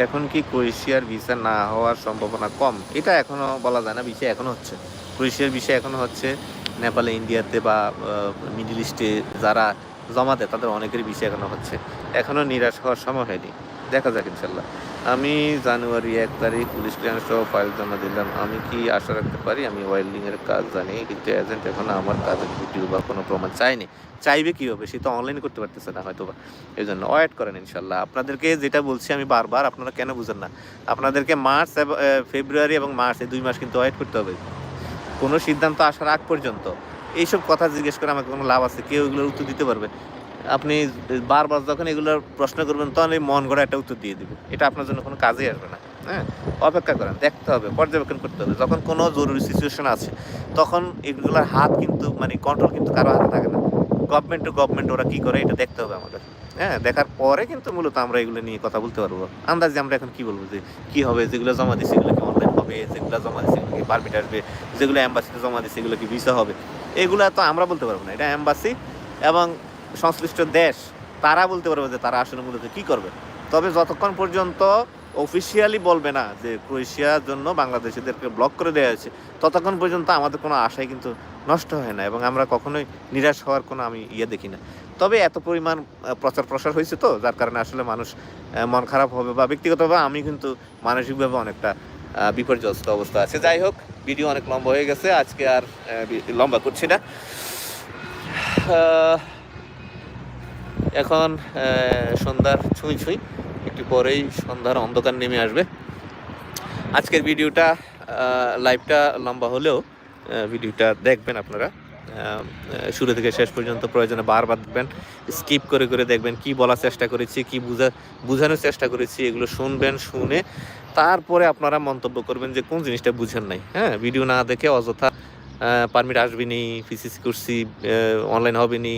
এখন কি ক্রোয়েশিয়ার ভিসা না হওয়ার সম্ভাবনা কম? এটা এখনো বলা যায় না, বিষয় এখনো হচ্ছে, ক্রোয়েশিয়ার বিষয় এখনো হচ্ছে। নেপালে, ইন্ডিয়াতে বা মিডল ইস্টে যারা জমা দেয় তাদের অনেকেরই বিষয় এখনো হচ্ছে, এখনো নিরাশ হওয়ার সময় হয়নি, দেখা যাক ইনশাল্লাহ। আমি জানুয়ারি 1 তারিখ পুলিশ ক্লিয়ারেন্স সহ ফাইল জমা দিলাম, আমি কি আশা রাখতে পারি? আমি ওয়েল্ডিংয়ের কাজ জানি, কিন্তু এজেন্ট এখনো আমার কাজের ভিডিও বা কোনো প্রমাণ চাইনি। চাইবে কীভাবে? সে তো অনলাইন করতে পারতেছে না হয়তো বা, এই জন্য ওয়েট করেন ইনশাল্লাহ। আপনাদেরকে যেটা বলছি আমি বারবার, আপনারা কেন বুঝেন না? আপনাদেরকে মার্চ ফেব্রুয়ারি এবং মার্চ এই 2 মাস কিন্তু ওয়েট করতে হবে কোনো সিদ্ধান্ত আসার আগ পর্যন্ত। এইসব কথা জিজ্ঞেস করে আমাকে কোনো লাভ আছে? কেউ এগুলোর উত্তর দিতে পারবে? আপনি বারবার যখন এগুলোর প্রশ্ন করবেন তখন এই মন গড়া একটা উত্তর দিয়ে দিবে, এটা আপনার জন্য কোনো কাজেই আসবে না। হ্যাঁ, অপেক্ষা করেন, দেখতে হবে, পর্যবেক্ষণ করতে হবে। যখন কোনো জরুরি সিচুয়েশন আছে তখন এগুলোর হাত কিন্তু মানে কন্ট্রোল কিন্তু কারো হাতে থাকে না। গভর্নমেন্ট টু গভর্নমেন্ট ওরা কী করে এটা দেখতে হবে আমাদের। হ্যাঁ, দেখার পরে কিন্তু মূলত আমরা এগুলো নিয়ে কথা বলতে পারবো। আন্দাজে আমরা এখন কী বলবো যে কী হবে? যেগুলো জমা দিচ্ছি এগুলো কি অনলাইন হবে? যেগুলো জমা দিচ্ছি এগুলো কি পারমিট আসবে? যেগুলো অ্যাম্বাসিতে জমা দিচ্ছি এগুলো কি ভিসা হবে? এগুলো তো আমরা বলতে পারবো না, এটা অ্যাম্বাসি এবং সংশ্লিষ্ট দেশ তারা বলতে পারবে যে তারা আসলে মূলত কী করবে। তবে যতক্ষণ পর্যন্ত অফিসিয়ালি বলবে না যে ক্রোয়েশিয়ার জন্য বাংলাদেশিদেরকে ব্লক করে দেওয়া হয়েছে, ততক্ষণ পর্যন্ত আমাদের কোনো আশাই কিন্তু নষ্ট হয় না, এবং আমরা কখনোই নিরাশ হওয়ার কোনো আমি দেখি না। তবে এত পরিমাণ প্রচার প্রসার হয়েছে তো, যার কারণে আসলে মানুষ মন খারাপ হবে, বা ব্যক্তিগতভাবে আমি কিন্তু মানসিকভাবে অনেকটা বিপর্যস্ত অবস্থা আছে। যাই হোক, ভিডিও অনেক লম্বা হয়ে গেছে, আজকে আর লম্বা করছি না। এখন সন্ধ্যার ছুঁই ছুঁই, একটু পরেই সন্ধ্যার অন্ধকার নেমে আসবে। আজকের ভিডিওটা লাইভটা লম্বা হলেও ভিডিওটা দেখবেন আপনারা শুরু থেকে শেষ পর্যন্ত, প্রয়োজনে বারবার দেখবেন, স্কিপ করে করে দেখবেন কি বলার চেষ্টা করেছি, কি বোঝানোর চেষ্টা করেছি, এগুলো শুনবেন। শুনে তারপরে আপনারা মন্তব্য করবেন যে কোন জিনিসটা বুঝেন নাই। হ্যাঁ, ভিডিও না দেখে অযথা পারমিট আসবে নি, পিসিসি করছি অনলাইন হবে নি,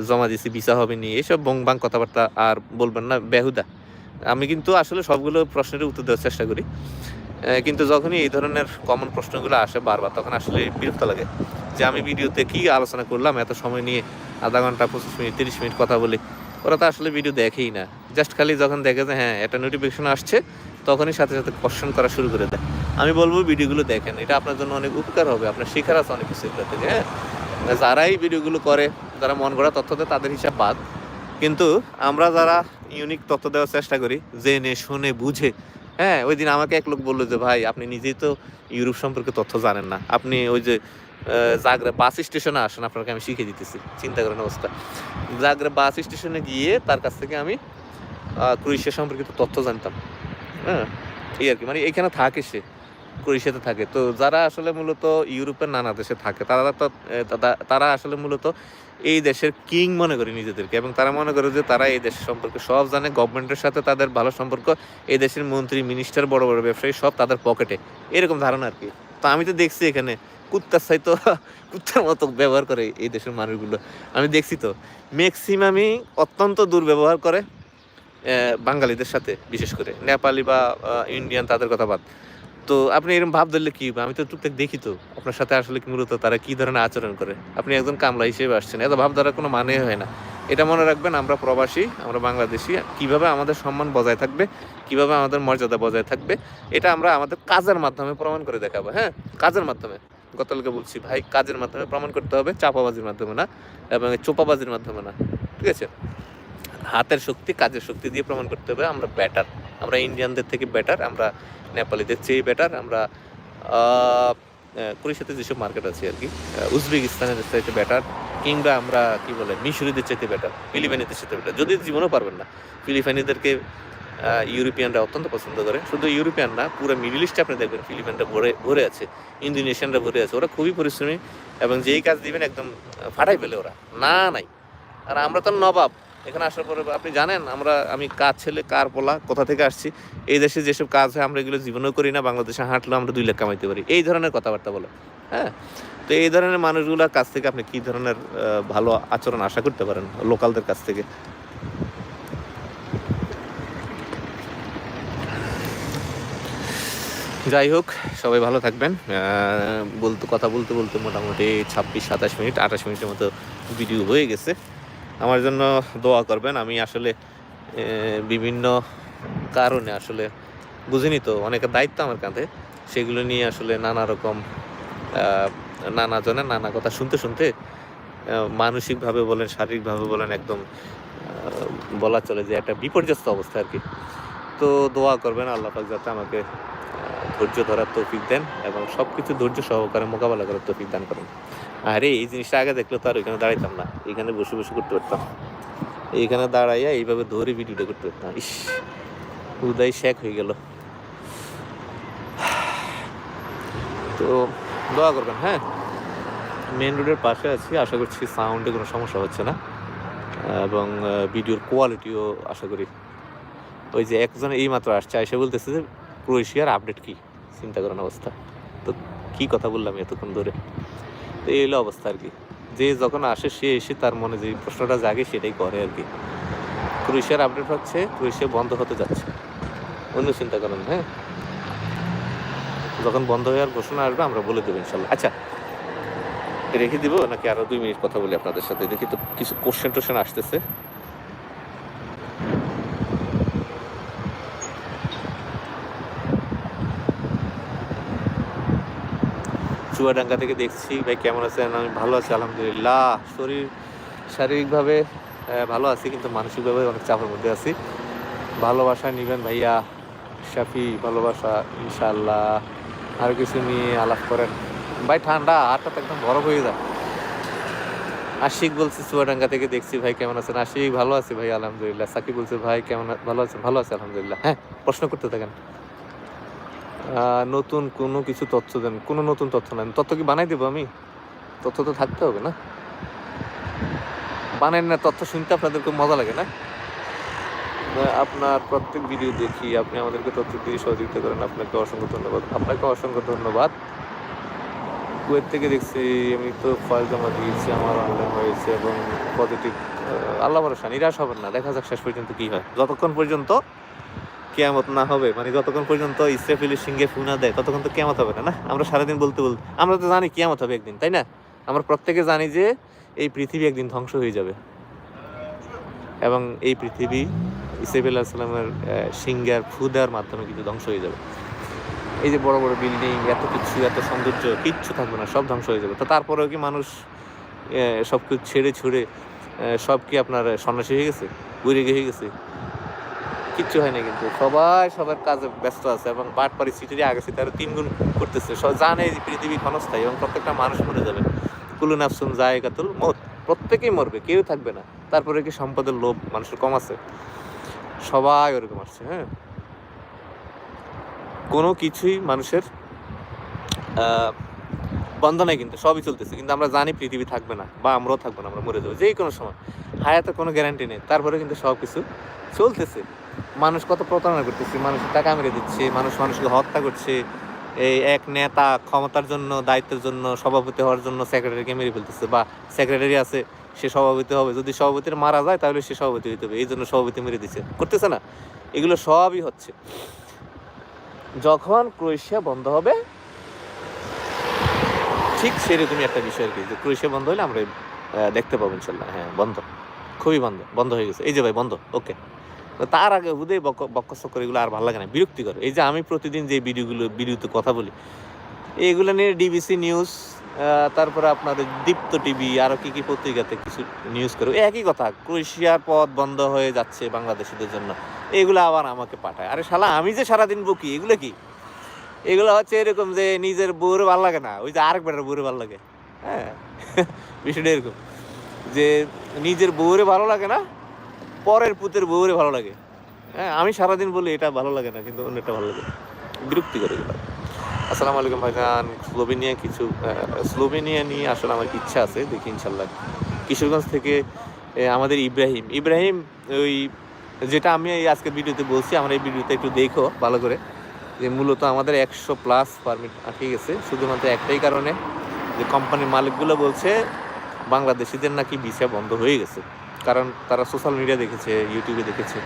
জমা দিছি ভিসা হবে নি, এইসব বংবাং কথাবার্তা আর বলবেন না, বেহুদা। আমি কিন্তু আসলে সবগুলো প্রশ্নের উত্তর দেওয়ার চেষ্টা করি, কিন্তু যখনই এই ধরনের কমন প্রশ্নগুলো আসে বারবার, তখন আসলে বিরক্ত লাগে যে আমি ভিডিওতে কি আলোচনা করলাম, এত সময় নিয়ে আধা ঘন্টা 25 মিনিট 30 মিনিট কথা বলি। ওরা তো আসলে ভিডিও দেখেই না, জাস্ট খালি যখন দেখে যে হ্যাঁ একটা নোটিফিকেশন আসছে তখনই সাথে সাথে কোশ্চেন করা শুরু করে দেয়। আমি বলবো ভিডিওগুলো দেখেন, এটা আপনার জন্য অনেক উপকার হবে, আপনার শেখার আছে অনেক কিছু এগুলো থেকে। হ্যাঁ, যারাই ভিডিওগুলো করে, যারা মন গড়া তথ্য দেয় তাদের হিসাব বাদ, কিন্তু আমরা যারা ইউনিক তথ্য দেওয়ার চেষ্টা করি, জেনে শুনে বুঝে। হ্যাঁ, ওই দিন আমাকে এক লোক বললো যে ভাই আপনি নিজেই তো ইউরোপ সম্পর্কে তথ্য জানেন না, আপনি ওই যে জাগরেব বাস স্টেশনে আসেন, আপনাকে আমি শিখিয়ে দিতেছি। চিন্তা করেন অবস্থা। জাগরেব বাস স্টেশনে গিয়ে তার কাছ থেকে আমি ক্রোয়েশিয়া সম্পর্কিত তথ্য জানতাম। হ্যাঁ, এই আর কি, মানে এখানে থাকে সে, ক্রোয়েশিয়াতে থাকে। তো যারা আসলে মূলত ইউরোপের নানা দেশে থাকে তারা আসলে মূলত এই দেশের কিং মনে করে নিজেদেরকে, এবং তারা মনে করে যে তারা এই দেশের সম্পর্কে সব জানে, গভর্নমেন্টের সাথে তাদের ভালো সম্পর্ক, এই দেশের মন্ত্রী মিনিস্টার বড় বড় ব্যবসায়ী সব তাদের পকেটে, এরকম ধারণা আর কি। তো আমি তো দেখছি এখানে কুত্তার চাইতো কুত্তার মতো ব্যবহার করে এই দেশের মানুষগুলো, আমি দেখছি তো ম্যাক্সিমামই অত্যন্ত দুর্ব্যবহার করে, বাঙালিদের সাথে, বিশেষ করে নেপালি বা ইন্ডিয়ান তাদের কথা বাদ। তো আপনি এরকম ভাব ধরলে কি হবে? আমি তো টুকটাক দেখি তো আপনার সাথে আসলে কি মূলত তারা কি ধরনের আচরণ করে। আপনি একজন কামলা হিসেবে আসছেন, এত ভাব ধরার কোনো মানে হয় না। এটা মনে রাখবেন, আমরা প্রবাসী, আমরা বাংলাদেশি, কিভাবে আমাদের সম্মান বজায় থাকবে, কিভাবে আমাদের মর্যাদা বজায় থাকবে, এটা আমরা আমাদের কাজের মাধ্যমে প্রমাণ করে দেখাবো। হ্যাঁ, কাজের মাধ্যমে। গতকালকে বলছি ভাই, কাজের মাধ্যমে প্রমাণ করতে হবে, চাপাবাজির মাধ্যমে না, এবং চোপাবাজির মাধ্যমে না। ঠিক আছে? হাতের শক্তি, কাজের শক্তি দিয়ে প্রমাণ করতে হবে আমরা বেটার, আমরা ইন্ডিয়ানদের থেকে বেটার, আমরা নেপালিদের চেয়ে বেটার, আমরা ক্রোয়েশিয়াতে যেসব মার্কেট আছে আর কি, উজবেকিস্তানের চাইতে বেটার, কিংবা আমরা কি বলে মিশরীদের চাইতে বেটার, ফিলিপাইনিদের চাইতে বেটার। যদি জীবনেও পারবেন না। ফিলিপাইনিদেরকে ইউরোপিয়ানরা অত্যন্ত পছন্দ করে। শুধু ইউরোপিয়ান না, পুরো মিডল ইস্টে আপনি দেখবেন ফিলিপাইনরা ভরে আছে, ইন্দোনেশিয়ানরা ভরে আছে। ওরা খুবই পরিশ্রমী এবং যেই কাজ দিবেন একদম ফাটাই ফেলে ওরা, না নাই। আর আমরা তো নবাব। এখানে আসার পরে আপনি জানেন আমি কার ছেলে, কার পোলা, কোথা থেকে আসছি, এই দেশে যেসব কাজ হয় আমরা এগুলো জীবনেও করি না। বাংলাদেশে হাঁটলেও আমরা 2 লাখ কামাইতে পারি, এই ধরনের কথাবার্তা বলে। হ্যাঁ, তো এই ধরনের মানুষগুলোর কাছ থেকে আপনি কী ধরনের ভালো আচরণ আশা করতে পারেন লোকালদের কাছ থেকে? যাই হোক, সবাই ভালো থাকবেন। কথা বলতে বলতে মোটামুটি 26-27 মিনিট, 28 মিনিটের মতো ভিডিও হয়ে গেছে। আমার জন্য দোয়া করবেন। আমি আসলে বিভিন্ন কারণে আসলে বুঝিনি তো, অনেকের দায়িত্ব আমার কাঁধে, সেগুলো নিয়ে আসলে নানা রকম নানা জনের নানা কথা শুনতে শুনতে মানসিকভাবে বলেন, শারীরিকভাবে বলেন, একদম বলা চলে যে একটা বিপর্যস্ত অবস্থা আর কি। তো দোয়া করবেন আল্লাহ পাক যাতে আমাকে ধৈর্য ধরার তৌফিক দেন এবং সব কিছু ধৈর্য সহকারে মোকাবেলা করার তৌফিক দান করেন। আরে এই জিনিসটা আগে দেখলে তো আর ওইখানে দাঁড়াইতাম না, এখানে বসে বসে করতে পারতাম। এইখানে দাঁড়াইয়া এইভাবে ধরে ভিডিওটা করতে পারতাম। ইস, উদয় শেখ হয়ে গেল। তো দোয়া করবেন। হ্যাঁ, মেন রোডের পাশে আছি, আশা করছি সাউন্ডে কোনো সমস্যা হচ্ছে না এবং ভিডিওর কোয়ালিটিও আশা করি। ওই যে একজন এই মাত্র আসছে, এসে বলতেছে যে ক্রোয়েশিয়ার আপডেট কি, চিন্তা করেন অবস্থা। তো কি কথা বললাম এতক্ষণ ধরে। তো এই হলো অবস্থা আর কি। যে যখন আসে সে এসে তার মনে যে প্রশ্নটা জাগে সেটাই করে আর কি। ক্রোয়েশিয়ার আপডেট হচ্ছে ক্রোয়েশিয়া বন্ধ হতে যাচ্ছে, অন্য চিন্তা করেন। হ্যাঁ, যখন বন্ধ হওয়ার ঘোষণা আসবে আমরা বলে দেবো ইনশাল্লাহ। আচ্ছা, রেখে দিব নাকি আরো 2 মিনিট কথা বলি আপনাদের সাথে? দেখি তো কিছু কোশ্চেন আসতেছে। চুয়াডাঙ্গা থেকে দেখছি ভাই, কেমন আছেন? আমি ভালো আছি আলহামদুলিল্লাহ। শারীরিকভাবে ভালো আছি, কিন্তু মানসিকভাবে অনেক চাপের মধ্যে আছি। ভালোবাসা নিবেন ভাইয়া শাফি, ভালোবাসা ইনশাআল্লাহ। আর কিছু নিয়ে আলাপ করেন ভাই। ঠান্ডা হাতটা তো একদম বরফ হয়ে যায়। আশিক বলছি চুয়াডাঙ্গা থেকে দেখছি ভাই, কেমন আছেন? আশিক ভালো আছি ভাই আলহামদুলিল্লাহ। সাকিব বলছে ভাই কেমন, ভালো আছেন? ভালো আছে আলহামদুলিল্লাহ। হ্যাঁ, প্রশ্ন করতে থাকেন। নতুন কোনো কিছু তথ্য দেন। কোনো নতুন তথ্য নেন? তথ্য কি বানাই দেবো আমি? তথ্য তো থাকতে হবে না? বানাই না, তথ্য শুনতে আপনাদের খুব মজা লাগে না? আপনার প্রত্যেক ভিডিও দেখি, আপনি আমাদেরকে তথ্য দিয়ে সহযোগিতা করেন, আপনাকে অসংখ্য ধন্যবাদ। আপনাকে অসংখ্য ধন্যবাদ। কুয়েত থেকে দেখছি, আমি তো ফাইল জমা দিয়েছি, আমার অনলাইন হয়েছে এবং পজিটিভ। আল্লাহ ভরসা, নিরাশ হবেন না, দেখা যাক শেষ পর্যন্ত কি হয়। যতক্ষণ পর্যন্ত কিয়ামত না হবে, মানে যতক্ষণ পর্যন্ত ইসরাফিলের সিংহে ফু না দেয় ততক্ষণ তো কিয়ামত হবে না। আমরা সারাদিন বলতে আমরা তো জানি কিয়ামত হবে একদিন, তাই না? আমরা প্রত্যেকে জানি যে এই পৃথিবী একদিন ধ্বংস হয়ে যাবে এবং এই পৃথিবী ইসরাফিল আলাইহিস সালামের সিংহের ফু দেওয়ার মাধ্যমে কিন্তু ধ্বংস হয়ে যাবে। এই যে বড় বড় বিল্ডিং, এত কিছু, এত সৌন্দর্য, কিচ্ছু থাকবে না, সব ধ্বংস হয়ে যাবে। তো তারপরেও কি মানুষ সব কিছু ছেড়ে ছুড়ে সব কি আপনার সন্ন্যাসী হয়ে গেছে, ঘুরে হয়ে গেছে? কিচ্ছু হয় না, কিন্তু সবাই সবার কাজে ব্যস্ত আছে এবং বাট পরিস্থিতি আগেছে তারা 3 গুণ করতেছে। জানে যে পৃথিবী ক্ষণস্থায়ী এবং প্রত্যেকটা মানুষ মরে যাবে। কুলু নাফসুন যায়কাতুল মউত, প্রত্যেকেই মরবে, কেউ থাকবে না। তারপরে কি সম্পদের লোভ মানুষের কম আছে? সবাই ওরকম আসছে। হ্যাঁ, কোনো কিছুই মানুষের বন্ধ নাই, কিন্তু সবই চলতেছে। কিন্তু আমরা জানি পৃথিবী থাকবে না বা আমরাও থাকবো না, আমরা মরে যাবো যে কোনো সময়। হায়াতের কোনো গ্যারান্টি নেই, তারপরে কিন্তু সব কিছু চলতেছে। মানুষ কত প্রতারণা করতেছে, মানুষের টাকা মেরে দিচ্ছে, মানুষকে হত্যা করছে। এই এক নেতা ক্ষমতার জন্য, দায়িত্বের জন্য, সভাপতি হওয়ার জন্য সেক্রেটারিকে মেরে ফেলতেছে, বা সেক্রেটারি আছে সে সভাপতি হবে, যদি সভাপতির মারা যায় তাহলে সে সভাপতি হইতে হবে, এই জন্য সভাপতি মেরে দিচ্ছে, করতেছে না? এগুলো সবই হচ্ছে। যখন ক্রোয়েশিয়া বন্ধ হবে ঠিক সেরকমই একটা বিষয় আর কি, যে ক্রোয়েশিয়া বন্ধ হলে আমরা দেখতে পাবো ইনশাল্লাহ। হ্যাঁ, বন্ধ, খুবই বন্ধ হয়ে গেছে, এই যে ভাই বন্ধ, ওকে। তার আগে হুদেই বক্কর এগুলো আর ভালো লাগে না, বিরক্তিকর। এই যে আমি প্রতিদিন যে ভিডিওতে কথা বলি, এইগুলো নিয়ে ডিবিসি নিউজ, তারপরে আপনার দীপ্ত টিভি, আরও কি পত্রিকাতে কিছু নিউজ করে একই কথা, ক্রোয়েশিয়ার পথ বন্ধ হয়ে যাচ্ছে বাংলাদেশিদের জন্য, এগুলো আবার আমাকে পাঠায়। আরে শালা, আমি যে সারাদিন বকি, এগুলো কি? এগুলো হচ্ছে এরকম যে নিজের বউরে ভালো লাগে না, ওই যে আরেক বেটার বউরে ভালো লাগে। হ্যাঁ, বিষয়টা এরকম যে নিজের বউরে ভালো লাগে না, পরের পুতের বউরে ভালো লাগে। হ্যাঁ, আমি সারাদিন বলি এটা ভালো লাগে না, কিন্তু অন্যটা ভালো লাগে, বিরক্তি করে এগুলো। আসসালামু আলাইকুম ভাইজান। স্লোভেনিয়া নিয়ে আসলে আমার ইচ্ছা আছে, দেখি ইনশাল্লাহ। কিশোরগঞ্জ থেকে আমাদের ইব্রাহিম, ওই যেটা আমি এই আজকের ভিডিওতে বলছি, আমার এই ভিডিওতে একটু দেখো ভালো করে, যে মূলত আমাদের 100+ পারমিট আটকে গেছে শুধুমাত্র একটাই কারণে, যে কোম্পানির মালিকগুলো বলছে বাংলাদেশিদের নাকি ভিসা বন্ধ হয়ে গেছে। কারণ তারা সোশ্যাল মিডিয়া দেখেছে, ইউটিউবে দেখেছে।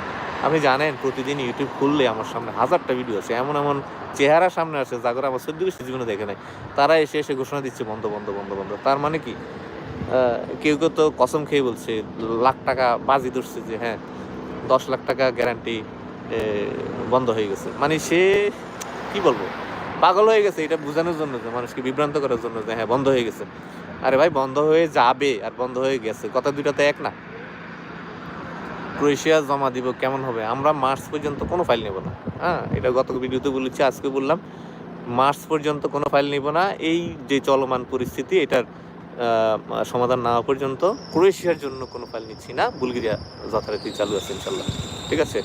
আপনি জানেন প্রতিদিন ইউটিউব খুললে আমার সামনে হাজারটা ভিডিও আছে, এমন এমন চেহারা সামনে আসে যারা আমার 14 গোষ্ঠী জীবনে দেখে নাই, তারা এসে ঘোষণা দিচ্ছে বন্ধ বন্ধ বন্ধ বন্ধ। তার মানে কি, কেউ কেউ তো কসম খেয়ে বলছে, লাখ টাকা বাজি ধরছে যে হ্যাঁ 10 লাখ টাকা গ্যারান্টি বন্ধ হয়ে গেছে। মানে সে কি বলবো, পাগল হয়ে গেছে এটা বোঝানোর জন্য, যে মানুষকে বিভ্রান্ত করার জন্য, যে হ্যাঁ বন্ধ হয়ে গেছে। আরে ভাই, বন্ধ হয়ে যাবে আর বন্ধ হয়ে গেছে, কথা দুইটাতে এক না। ক্রোয়েশিয়া জমা দিব কেমন হবে? আমরা মার্চ পর্যন্ত কোনো ফাইল নেব না। হ্যাঁ, এটা গত ভিডিওতে বলেছি, আজকে বললাম, মার্চ পর্যন্ত কোনো ফাইল নেব না। এই যে চলমান পরিস্থিতি, এটার সমাধান না হওয়া পর্যন্ত ক্রোয়েশিয়ার জন্য কোনো ফাইল নিচ্ছি না। বুলগেরিয়া যথারীতি চালু আছে ইনশাল্লাহ। ঠিক আছে,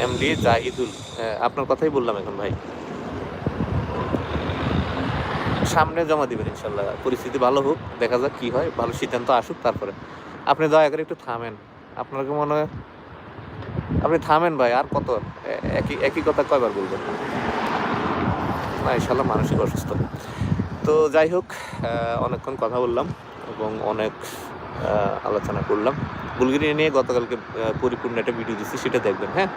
এমডি জাহিদুল, আপনার কথাই বললাম এখন ভাই, সামনে জমা দিবেন ইনশাল্লাহ। পরিস্থিতি ভালো হোক, দেখা যাক কি হয়, ভালো সিদ্ধান্ত আসুক, তারপরে আপনি দয়া করে একটু থামেন। আপনাকে মনে হয় আপনি থামেন ভাই, আর কত একই কথা কয়বার বলবেন? না, ইনশাল্লাহ মানসিক অসুস্থ। তো যাই হোক, অনেকক্ষণ কথা বললাম এবং অনেক আলোচনা করলাম। বুলগেরিয়া নিয়ে গতকালকে পরিপূর্ণ একটা ভিডিও দিচ্ছি, সেটা দেখবেন। হ্যাঁ,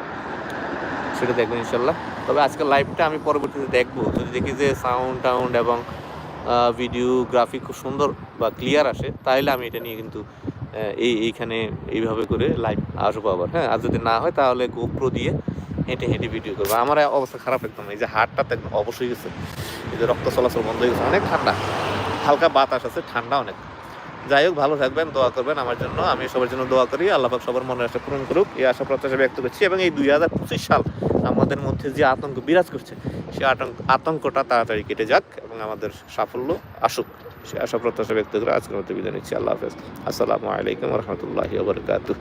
সেটা দেখবেন ইনশাল্লাহ। তবে আজকের লাইভটা আমি পরবর্তীতে দেখবো, যদি দেখি যে সাউন্ড এবং ভিডিও গ্রাফিক খুব সুন্দর বা ক্লিয়ার আসে, তাহলে আমি এটা নিয়ে কিন্তু এইখানে এইভাবে করে লাইভ আসবো আবার। হ্যাঁ, আর যদি না হয় তাহলে গোপ্রো দিয়ে হেঁটে ভিডিও করবো। আমার অবস্থা খারাপ একদম, এই যে হাড়টাতে একদম অবশ্যই গেছে, এই যে রক্ত চলাচল বন্ধ হয়ে গেছে, অনেক ঠান্ডা, হালকা বাতাস আছে, ঠান্ডা অনেক। যাই হোক, ভালো থাকবেন, দোয়া করবেন আমার জন্য, আমি সবার জন্য দোয়া করি। আল্লাহ পাক সবার মনের আশা পূরণ করুক, এই আশা প্রত্যাশা ব্যক্ত করছি। এবং এই 2025 সাল আমাদের মধ্যে যে আতঙ্ক বিরাজ করছে, সেই আতঙ্কটা তাড়াতাড়ি কেটে যাক এবং আমাদের সাফল্য আসুক, সে আশা প্রত্যাশা ব্যক্ত করে আজকের মধ্যে বিদায় নিচ্ছি। আল্লাহ হাফেজ। আসসালামু আলাইকুম রহমতুল্লাহি ওয়া বারাকাতুহু।